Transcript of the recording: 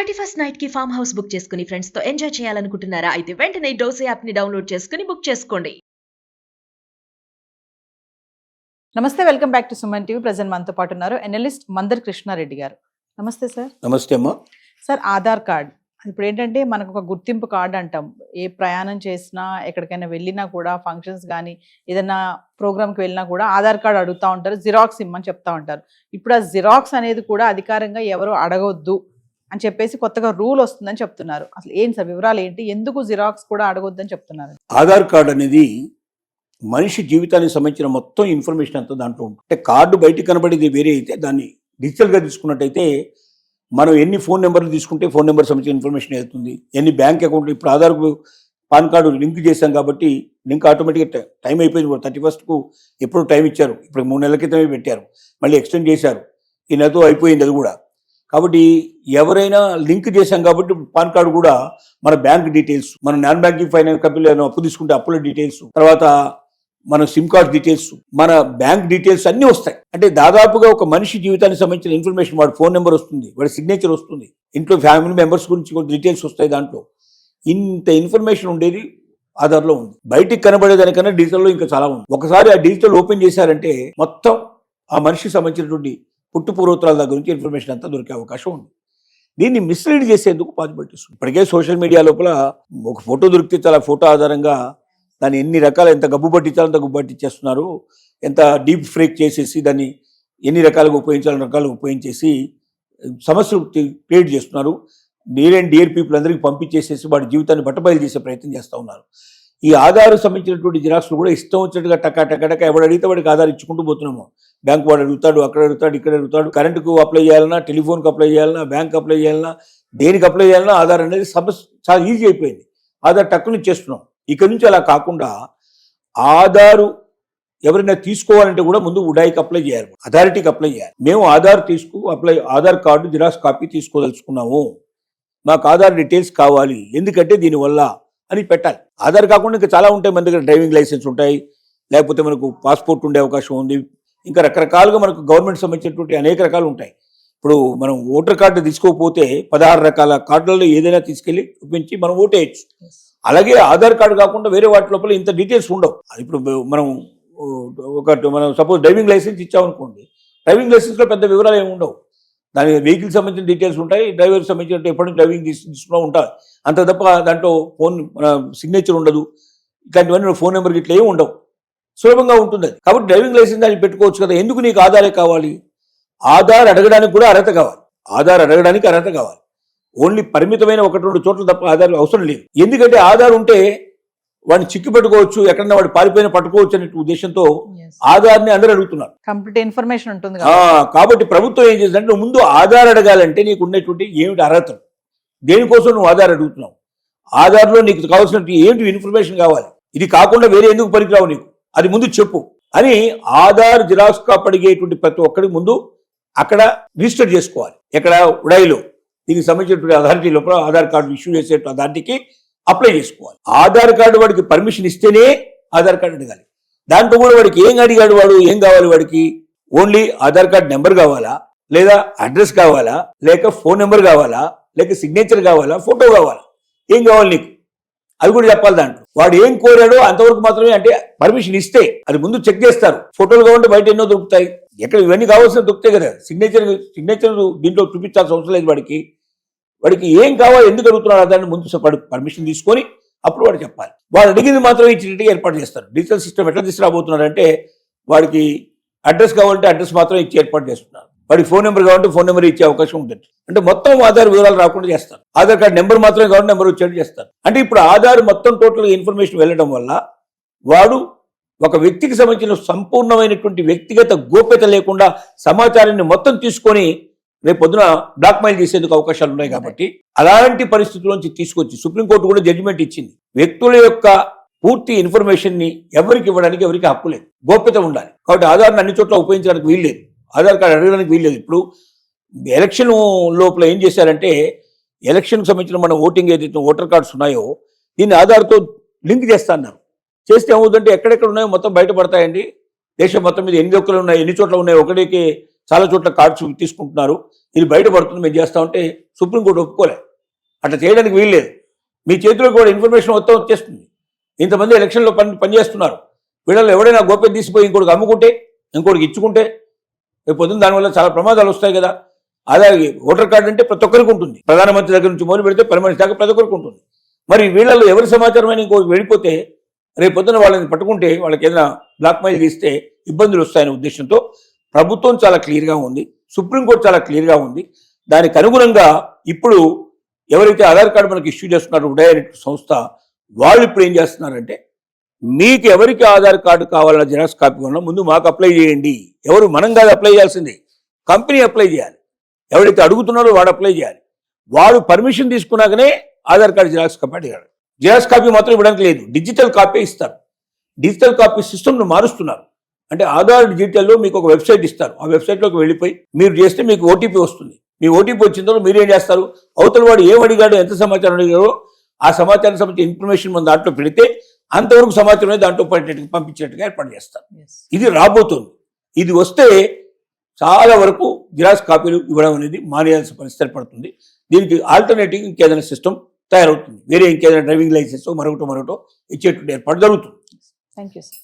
31st night కి farm house book చేసుకుని friends తో ఎంజాయ్ చేయాలనుకుంటున్నారా? అయితే వెంటనే డోసే యాప్ ని డౌన్లోడ్ చేసుకుని బుక్ చేసుకోండి. నమస్తే, welcome back to Suman TV. Present మనతో పాటు ఉన్నారు ఎనలిస్ట్ మందర్ కృష్ణారెడ్డి గారు. నమస్తే సార్. నమస్తే అమ్మా. సార్, ఆధార్ కార్డ్ ఇప్పుడు ఏంటంటే మనకు ఒక గుర్తింపు కార్డు అంటాం. ఏ ప్రయాణం చేసినా, ఎక్కడికైనా వెళ్ళినా కూడా, ఫంక్షన్స్ కానీ ఏదైనా ప్రోగ్రామ్కి వెళ్ళినా కూడా ఆధార్ కార్డు అడుగుతూ ఉంటారు, జిరాక్స్ ఇమ్మని చెప్తా ఉంటారు. ఇప్పుడు ఆ జిరాక్స్ అనేది కూడా అధికారంగా ఎవరు అడగొద్దు అని చెప్పేసి కొత్తగా రూల్ వస్తుందని చెప్తున్నారు. అసలు ఏంటి సార్ వివరాలు ఏంటి? ఎందుకు జిరాక్స్ కూడా అడగొద్దని చెప్తున్నారు? ఆధార్ కార్డు అనేది మనిషి జీవితానికి సంబంధించిన మొత్తం ఇన్ఫర్మేషన్ అంతా దాంట్లో ఉంటుంది. అంటే కార్డు బయటికి కనబడేది వేరే అయితే, దాన్ని డిజిటల్గా తీసుకున్నట్టయితే మనం ఎన్ని ఫోన్ నెంబర్లు తీసుకుంటే ఫోన్ నెంబర్ సంబంధించిన ఇన్ఫర్మేషన్ వెళ్తుంది, ఎన్ని బ్యాంక్ అకౌంట్లు. ఇప్పుడు ఆధార్కు పాన్ కార్డు లింక్ చేశాం కాబట్టి లింక్ ఆటోమేటిక్గా టైం అయిపోయింది. 31st ఎప్పుడు టైం ఇచ్చారు, ఇప్పుడు 3 నెలల క్రితమే పెట్టారు, మళ్ళీ ఎక్స్టెండ్ చేశారు, ఈ నెలతో అయిపోయింది అది కూడా. కాబట్టి ఎవరైనా లింక్ చేశాం కాబట్టి పాన్ కార్డు కూడా మన బ్యాంక్ డీటెయిల్స్, మన నాన్ బ్యాంకింగ్ ఫైనాన్స్ కంపెనీలో అప్పు తీసుకుంటే అప్పుల డీటెయిల్స్, తర్వాత మన సిమ్ కార్డ్ డీటెయిల్స్, మన బ్యాంక్ డీటెయిల్స్ అన్నీ వస్తాయి. అంటే దాదాపుగా ఒక మనిషి జీవితానికి సంబంధించిన ఇన్ఫర్మేషన్, వాడి ఫోన్ నెంబర్ వస్తుంది, వాడి సిగ్నేచర్ వస్తుంది, ఇంట్లో ఫ్యామిలీ మెంబర్స్ గురించి కొన్ని డీటెయిల్స్ వస్తాయి. దాంట్లో ఇంత ఇన్ఫర్మేషన్ ఉండేది ఆధార్లో ఉంది. బయటికి కనబడేదానికన్నా డిజిటల్లో ఇంకా చాలా ఉంది. ఒకసారి ఆ డిజిటల్ ఓపెన్ చేశారంటే మొత్తం ఆ మనిషికి సంబంధించినటువంటి పుట్టు పూర్వోత్తరాల దగ్గర నుంచి ఇన్ఫర్మేషన్ అంతా దొరికే అవకాశం ఉంది. దీన్ని మిస్లీడ్ చేసేందుకు పాసిబిలిటీస్. ఇప్పటికే సోషల్ మీడియా లోపల ఒక ఫోటో దొరికితే చాలా ఫోటో ఆధారంగా దాన్ని ఎన్ని రకాల, ఎంత గబ్బు పట్టించాలో అంత గబ్బు పట్టించేస్తున్నారు, ఎంత డీప్ ఫ్రేక్ చేసేసి దాన్ని ఎన్ని రకాలుగా ఉపయోగించాలని రకాలుగా ఉపయోగించేసి సమస్యలు క్రియేట్ చేస్తున్నారు. నియర్ అండ్ డియర్ పీపుల్ అందరికీ పంపించేసేసి వాడి జీవితాన్ని బట్టబయలు చేసే ప్రయత్నం చేస్తూ ఉన్నారు. ఈ ఆధార్ సంబంధించినటువంటి జిరాక్స్లు కూడా ఇష్టం వచ్చినట్టుగా టకా ఎవడు అడిగితే వాడికి ఆధార్ ఇచ్చుకుంటూ పోతున్నాము. బ్యాంక్ వాడు అడుగుతాడు, అక్కడ అడుగుతాడు, ఇక్కడ అడుగుతాడు. కరెంటుకు అప్లై చేయాలన్నా, టెలిఫోన్కి అప్లై చేయాలన్నా, బ్యాంక్ అప్లై చేయాలన్నా, దేనికి అప్లై చేయాలన్నా ఆధార్ అనేది సమస్య చాలా ఈజీ అయిపోయింది. ఆధార్ టక్కుని ఇచ్చేస్తున్నాం. ఇక్కడ నుంచి అలా కాకుండా ఆధారు ఎవరైనా తీసుకోవాలంటే కూడా ముందు ఉడాయికి అప్లై చేయాలి, అథారిటీకి అప్లై చేయాలి. మేము ఆధార్ కార్డు జిరాక్స్ కాపీ తీసుకోదలుచుకున్నాము, మాకు ఆధార్ డీటెయిల్స్ కావాలి, ఎందుకంటే దీనివల్ల అని పెట్టాలి. ఆధార్ కాకుండా ఇంకా చాలా ఉంటాయి. మన దగ్గర డ్రైవింగ్ లైసెన్స్ ఉంటాయి, లేకపోతే మనకు పాస్పోర్ట్ ఉండే అవకాశం ఉంది, ఇంకా రకరకాలుగా మనకు గవర్నమెంట్ సంబంధించినటువంటి అనేక రకాలు ఉంటాయి. ఇప్పుడు మనం ఓటర్ కార్డు తీసుకోకపోతే 16 రకాల కార్డులలో ఏదైనా తీసుకెళ్ళి చూపించి మనం ఓటేయచ్చు. అలాగే ఆధార్ కార్డు కాకుండా వేరే వాటి లోపల ఇంత డీటెయిల్స్ ఉండవు. ఇప్పుడు మనం సపోజ్ డ్రైవింగ్ లైసెన్స్ ఇచ్చామనుకోండి, డ్రైవింగ్ లైసెన్స్లో పెద్ద వివరాలు ఏమి ఉండవు. దాని వెహికల్ సంబంధించిన డీటెయిల్స్ ఉంటాయి, డ్రైవర్కి సంబంధించిన ఎప్పటి నుంచి డ్రైవింగ్ తీసుకున్నా ఉంటాయి, అంత తప్ప దాంట్లో ఫోన్ సిగ్నేచర్ ఉండదు, ఇట్లాంటివన్నీ ఫోన్ నెంబర్కి ఇట్లా ఏమి ఉండవు, సులభంగా ఉంటుంది అది. కాబట్టి డ్రైవింగ్ లైసెన్స్ దాన్ని పెట్టుకోవచ్చు కదా. ఎందుకు నీకు ఆధారే కావాలి? ఆధార్ అడగడానికి కూడా అర్హత కావాలి. ఆధార్ అడగడానికి అర్హత కావాలి. ఓన్లీ పరిమితమైన 1-2 చోట్ల తప్ప ఆధార్ అవసరం లేదు. ఎందుకంటే ఆధార్ ఉంటే వాడిని చిక్కు పెట్టుకోవచ్చు, ఎక్కడన్నా వాడు పారిపోయిన పట్టుకోవచ్చు అనే ఉద్దేశంతో ఆధార్ని అందరూ అడుగుతున్నారు. కంప్లీట్ ఇన్ఫర్మేషన్ ఉంటుంది కాబట్టి ప్రభుత్వం ఏం చేసిందంటే, ముందు ఆధార్ అడగాలంటే నీకు ఉన్నటువంటి ఏమిటి అర్హతలు, దేనికోసం నువ్వు ఆధార్ అడుగుతున్నావు, ఆధార్లో నీకు కావాల్సినట్టు ఏంటి ఇన్ఫర్మేషన్ కావాలి, ఇది కాకుండా వేరే ఎందుకు పనికిరావు నీకు, అది ముందు చెప్పు అని ఆధార్ జిరాక్స్ కాపీ అడిగేటువంటి ప్రతి ఒక్కరికి ముందు అక్కడ రిజిస్టర్ చేసుకోవాలి. ఎక్కడ ఉడాయిలో దీనికి సంబంధించినటువంటి అథారిటీ లోపల ఆధార్ కార్డు ఇష్యూ చేసే అథారిటీకి అప్లై చేసుకోవాలి. ఆధార్ కార్డు వాడికి పర్మిషన్ ఇస్తేనే ఆధార్ కార్డు అడగాలి. దాంట్లో కూడా వాడికి ఏం అడిగాడు, వాడు ఏం కావాలి, వాడికి ఓన్లీ ఆధార్ కార్డు నెంబర్ కావాలా, లేదా అడ్రస్ కావాలా, లేక ఫోన్ నెంబర్ కావాలా, లేక సిగ్నేచర్ కావాలా, ఫోటో కావాలా, ఏం కావాలి నీకు అది కూడా చెప్పాలి. దాంట్లో వాడు ఏం కోరాడో అంతవరకు మాత్రమే, అంటే పర్మిషన్ ఇస్తే అది ముందు చెక్ చేస్తారు. ఫోటోలు కావాలంటే బయట ఎన్నో దొరుకుతాయి, ఎక్కడ ఇవన్నీ కావాల్సిన దొరుకుతాయి కదా. సిగ్నేచర్ దీంట్లో చూపించాల్సిన అవసరం లేదు. వాడికి ఏం కావాలి, ఎందుకు అడుగుతున్నాడు దాన్ని ముందు పర్మిషన్ తీసుకొని అప్పుడు వాడు చెప్పాలి. వాడు అడిగింది మాత్రమే ఇచ్చినట్టుగా ఏర్పాటు చేస్తారు. డిజిటల్ సిస్టమ్ ఎట్లా తీసుకురాబోతున్నారంటే, వాడికి అడ్రస్ కావాలంటే అడ్రస్ మాత్రం ఇచ్చి ఏర్పాటు చేస్తున్నారు, వాడికి ఫోన్ నెంబర్ కావాలంటే ఫోన్ నెంబర్ ఇచ్చే అవకాశం ఉంటుంది. అంటే మొత్తం ఆధార్ వివరాలు రాకుండా చేస్తారు. ఆధార్ కార్డు నెంబర్ మాత్రమే కావాలంటే నెంబర్ వచ్చేట్టు చేస్తారు. అంటే ఇప్పుడు ఆధార్ మొత్తం టోటల్ ఇన్ఫర్మేషన్ వెళ్ళడం వల్ల వాడు ఒక వ్యక్తికి సంబంధించిన సంపూర్ణమైనటువంటి వ్యక్తిగత గోప్యత లేకుండా సమాచారాన్ని మొత్తం తీసుకొని రేపు పొద్దున బ్లాక్మెయిల్ చేసేందుకు అవకాశాలు ఉన్నాయి. కాబట్టి అలాంటి పరిస్థితుల్లోంచి తీసుకొచ్చి సుప్రీంకోర్టు కూడా జడ్జిమెంట్ ఇచ్చింది. వ్యక్తుల యొక్క పూర్తి ఇన్ఫర్మేషన్ ని ఎవరికి ఇవ్వడానికి ఎవరికి హక్కు లేదు, గోప్యత ఉండాలి. కాబట్టి ఆధార్ని అన్ని చోట్ల ఉపయోగించడానికి వీల్లేదు, ఆధార్ కార్డు అడగడానికి వీల్లేదు. ఇప్పుడు ఎలక్షన్ లోపల ఏం చేశారంటే, ఎలక్షన్కి సంబంధించిన మన ఓటింగ్ ఏదైతే ఓటర్ కార్డ్స్ ఉన్నాయో దీన్ని ఆధార్తో లింక్ చేస్తా అన్నారు. చేస్తే ఏమవుతుందంటే ఎక్కడెక్కడ ఉన్నాయో మొత్తం బయటపడతాయండి. దేశం మొత్తం మీద ఎన్ని ఒక్కలు ఉన్నాయి, ఎన్ని చోట్ల ఉన్నాయి, ఒకటికి చాలా చోట్ల కార్డ్స్ తీసుకుంటున్నారు, ఇది బయటపడుతుంది, మేము చేస్తా ఉంటే సుప్రీంకోర్టు ఒప్పుకోలే. అట్లా చేయడానికి వీల్లేదు. మీ చేతిలో కూడా ఇన్ఫర్మేషన్ మొత్తం వచ్చేస్తుంది. ఇంతమంది ఎలక్షన్లో పనిచేస్తున్నారు, వీళ్ళలో ఎవడైనా గోప్యం తీసిపోయి ఇంకోటికి అమ్ముకుంటే, ఇంకోటికి ఇచ్చుకుంటే రేపు పొద్దున్న దానివల్ల చాలా ప్రమాదాలు వస్తాయి కదా. అలాగే ఓటర్ కార్డు అంటే ప్రతి ఒక్కరికి ఉంటుంది, ప్రధానమంత్రి దగ్గర నుంచి మొదలు పెడితే పరమనిషి దాకా ప్రతి ఒక్కరికి ఉంటుంది. మరి వీళ్ళలో ఎవరి సమాచారం అయినా ఇంకోటి వెళ్ళిపోతే రేపు పొద్దున వాళ్ళని పట్టుకుంటే వాళ్ళకి ఏదైనా బ్లాక్మెయిల్ చేస్తే ఇబ్బందులు వస్తాయనే ఉద్దేశంతో ప్రభుత్వం చాలా క్లియర్గా ఉంది, సుప్రీంకోర్టు చాలా క్లియర్గా ఉంది. దానికి అనుగుణంగా ఇప్పుడు ఎవరైతే ఆధార్ కార్డు మనకి ఇష్యూ చేస్తున్నారో ఉదయ సంస్థ, వాళ్ళు ఇప్పుడు ఏం చేస్తున్నారంటే, మీకు ఎవరికి ఆధార్ కార్డు కావాలన్న జిరాక్స్ కాపీ ఉన్నా ముందు మాకు అప్లై చేయండి. ఎవరు మనం కాదు అప్లై చేయాల్సింది, కంపెనీ అప్లై చేయాలి. ఎవరైతే అడుగుతున్నారో వాడు అప్లై చేయాలి. వాడు పర్మిషన్ తీసుకున్నాకనే ఆధార్ కార్డు జిరాక్స్ కాపీ అడిగాడు. జిరాక్స్ కాపీ మాత్రం ఇవ్వడానికి లేదు, డిజిటల్ కాపీ ఇస్తారు. డిజిటల్ కాపీ సిస్టమ్ను మారుస్తున్నారు. అంటే ఆధార్ డిజిటల్లో మీకు ఒక వెబ్సైట్ ఇస్తారు, ఆ వెబ్సైట్లోకి వెళ్ళిపోయి మీరు చేస్తే మీకు ఓటీపీ వస్తుంది. మీ ఓటీపీ వచ్చిన తర్వాత మీరు ఏం చేస్తారు, అవతల వాడు ఏం అడిగాడో, ఎంత సమాచారం అడిగాడో ఆ సమాచారం సంబంధించిన ఇన్ఫర్మేషన్ మన దాంట్లో పెడితే అంతవరకు సమాచారం దాంట్లో పంపించేట్టుగా ఏర్పాటు చేస్తారు. ఇది రాబోతుంది. ఇది వస్తే చాలా వరకు జిరాక్స్ కాపీలు ఇవ్వడం అనేది మానేయాల్సిన పరిస్థితి ఏర్పడుతుంది. దీనికి ఆల్టర్నేటివ్ ఇంకేదైనా సిస్టమ్ తయారవుతుంది, వేరే ఇంకేదైనా డ్రైవింగ్ లైసెన్స్ మరొకటో ఇచ్చేటువంటి ఏర్పాటు జరుగుతుంది. Thank you sir.